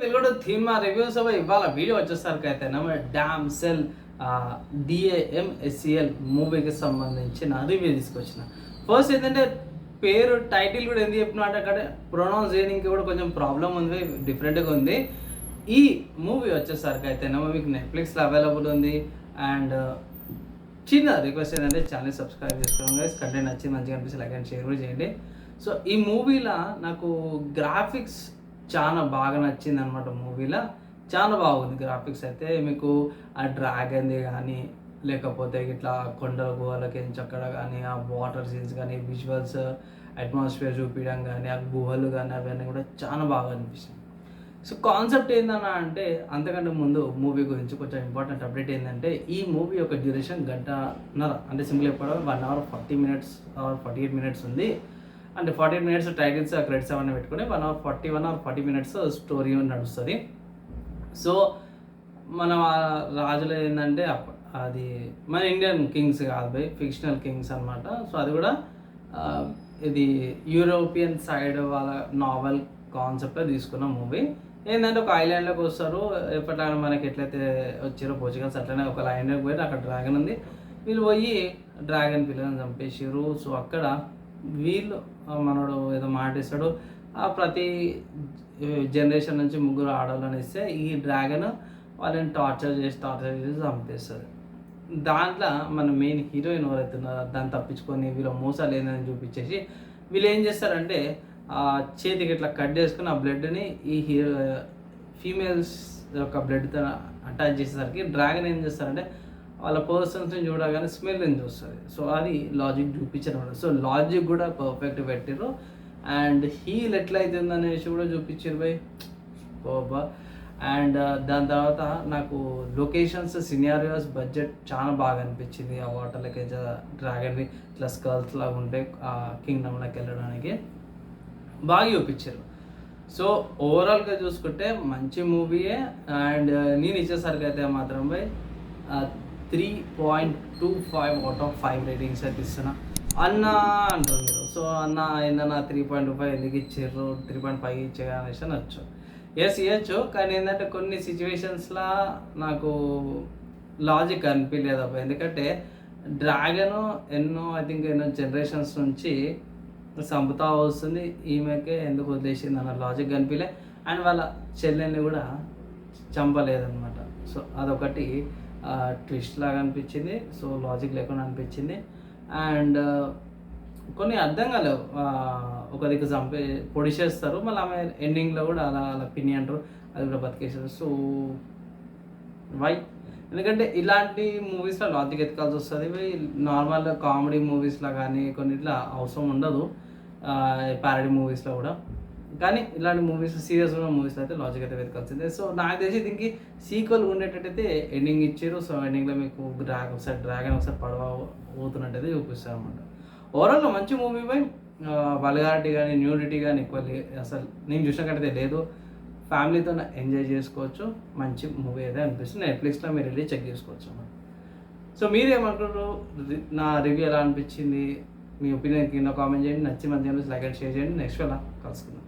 తెలుగులో theme reviews ఇవాళ video వచ్చేసరికి అయితే డామ్ సెల్ DAMSEL మూవీకి సంబంధించిన రివ్యూ తీసుకొచ్చిన. ఫస్ట్ ఏంటంటే పేరు టైటిల్ కూడా ఎందుకు చెప్పిన అంటే అక్కడ ప్రొనౌన్స్ చేయడానికి కూడా కొంచెం ప్రాబ్లం ఉంది, డిఫరెంట్గా ఉంది. ఈ మూవీ వచ్చేసరికి అయితే మీకు నెట్ఫ్లిక్స్లో అవైలబుల్ ఉంది. అండ్ చిన్న రిక్వెస్ట్ ఏంటంటే ఛానల్ సబ్స్క్రైబ్ చేసుకోండి గైస్. కంటెంట్ నచ్చి మంచిగా అనిపిస్తే లైక్ అండ్ షేర్ కూడా చేయండి. సో ఈ మూవీలో నాకు గ్రాఫిక్స్ చాలా బాగా నచ్చింది అనమాట. మూవీలో చాలా బాగుంది గ్రాఫిక్స్ అయితే. మీకు ఆ డ్రాగన్ది కానీ లేకపోతే ఇట్లా కొండల గుహలకి అక్కడ కానీ ఆ వాటర్ సీన్స్ కానీ విజువల్స్ అట్మాస్ఫియర్ చూపించడం కానీ ఆ గుహలు కానీ అవన్నీ కూడా చాలా బాగా అనిపిస్తుంది. సో కాన్సెప్ట్ ఏందన్నా అంటే అంతకంటే ముందు మూవీ గురించి కొంచెం ఇంపార్టెంట్ అప్డేట్ ఏంటంటే ఈ మూవీ యొక్క డ్యూరేషన్ గంటన్నర, అంటే సింపుల్ చెప్పడం 1 hour 40 minutes or 48 minutes ఉంది. అంటే 48 minutes టైటిల్స్ క్రెడిట్స్ అవన్నీ పెట్టుకుని 1 hour 40 minutes స్టోరీ నడుస్తుంది. సో మన రాజులు ఏంటంటే అది మన ఇండియన్ కింగ్స్ కాదు బై, ఫిక్షనల్ కింగ్స్ అనమాట. సో అది కూడా ఇది యూరోపియన్ సైడ్ వాళ్ళ నావెల్ కాన్సెప్ట్లో తీసుకున్న మూవీ. ఏంటంటే ఒక ఐలాండ్లోకి వస్తారు, ఎప్పటిలాగా మనకి ఎట్లయితే వచ్చారో పోర్చుగల్స్ అట్లనే ఒక ఐలాండ్లోకి పోయి అక్కడ డ్రాగన్ ఉంది. వీళ్ళు పోయి డ్రాగన్ పిల్లలను చంపేసారు. సో అక్కడ వీళ్ళు మనోడు ఏదో మాటిస్తాడు, ఆ ప్రతి జనరేషన్ నుంచి 3 ఆడవాళ్ళని ఇస్తే ఈ డ్రాగన్ వాళ్ళని టార్చర్ చేసి చంపేస్తుంది. దాంట్లో మన మెయిన్ హీరోయిన్ ఎవరైతే ఉన్నారో దాన్ని తప్పించుకొని వీళ్ళ మోసాలు ఏందని చూపించేసి వీళ్ళు ఏం చేస్తారంటే ఆ చేతికి ఇట్లా కట్ చేసుకుని ఆ బ్లడ్ని ఈ హీరో ఫీమేల్స్ యొక్క బ్లడ్తో అటాచ్ చేసేసరికి డ్రాగన్ ఏం చేస్తారంటే వాళ్ళ పర్సన్స్ని చూడగానే స్మెల్ అని చూస్తుంది. సో అది లాజిక్ చూపించారు. సో లాజిక్ కూడా పర్ఫెక్ట్ పెట్టారు. అండ్ హీల్ ఎట్లా అవుతుంది అనేసి కూడా చూపించారు బై బాబా. అండ్ దాని తర్వాత నాకు లొకేషన్స్ సినారియోస్ బడ్జెట్ చాలా బాగా అనిపించింది. ఆ వాటర్లకి డ్రాగన్వి ఇట్లా స్కల్స్ లాగా ఉంటే ఆ కింగ్డమ్లోకి వెళ్ళడానికి బాగా చూపించారు. సో ఓవరాల్గా చూసుకుంటే మంచి మూవీయే. అండ్ నేను ఇచ్చేసరికి అయితే మాత్రం బై 3.25 out of 5 రేటింగ్స్ అయితే ఇస్తున్నా. అన్న అంటారు మీరు. సో అన్న ఏందన్నా 3.25 ఎందుకు ఇచ్చారు, 3.5 ఇచ్చే అనేసి అనొచ్చు. ఎస్ ఇవ్వచ్చు, కానీ ఏంటంటే కొన్ని సిచ్యువేషన్స్లో నాకు లాజిక్ అనిపించలేదు అబ్బా. ఎందుకంటే డ్రాగన్ ఎన్నో జనరేషన్స్ నుంచి చంపుతా వస్తుంది, ఈమెకే ఎందుకు వదిలేసింది అన్న లాజిక్ కనిపించలే. అండ్ వాళ్ళ చెల్లెల్ని కూడా చంపలేదన్నమాట. సో అదొకటి ట్విస్ట్ లాగా అనిపించింది. సో లాజిక్ లేకుండా అనిపించింది. అండ్ కొన్ని అర్థం కాలేవు. ఒక దిక్కు పొడిచేస్తారు, మళ్ళీ ఆమె ఎండింగ్లో కూడా అలా పిన్ని అంటారు, అది కూడా బతికేసారు. So why? ఎందుకంటే ఇలాంటి మూవీస్లో లాజిక్ ఎత్తుకాల్సి వస్తుంది. నార్మల్ కామెడీ మూవీస్లో కానీ కొన్నిట్లో అవసరం ఉండదు, ప్యారడీ మూవీస్లో కూడా. కానీ ఇలాంటి మూవీస్ సీరియస్ ఉన్న మూవీస్లో అయితే లాజిక్ అయితే వెతకాల్సిందే. సో నాకు తెలిసి దీనికి సీక్వెల్ ఉండేటట్టయితే ఎండింగ్ ఇచ్చారు. సో ఎండింగ్లో మీకు డ్రాగన్ ఒకసారి పడవ పోతున్నట్టయితే చూపిస్తారు అనమాట. ఓవరాల్గా మంచి మూవీ బై. వల్గారిటీ కానీ న్యూడిటీ కానీ ఈక్వల్లీ అసలు నేను చూసినట్టయితే లేదు. ఫ్యామిలీతో ఎంజాయ్ చేసుకోవచ్చు. మంచి మూవీ అయితే అనిపిస్తుంది. నెట్ఫ్లిక్స్లో మీరు వెళ్ళి చెక్ చేసుకోవచ్చు అన్నమాట. సో మీరేమంటారు, నా రివ్యూ ఎలా అనిపించింది, మీ ఒపీనియన్ కింద కామెంట్ చేయండి. నచ్చి మంచిగా లైక్ అండ్ షేర్ చేయండి. నెక్స్ట్ అలా కలుసుకుందాం.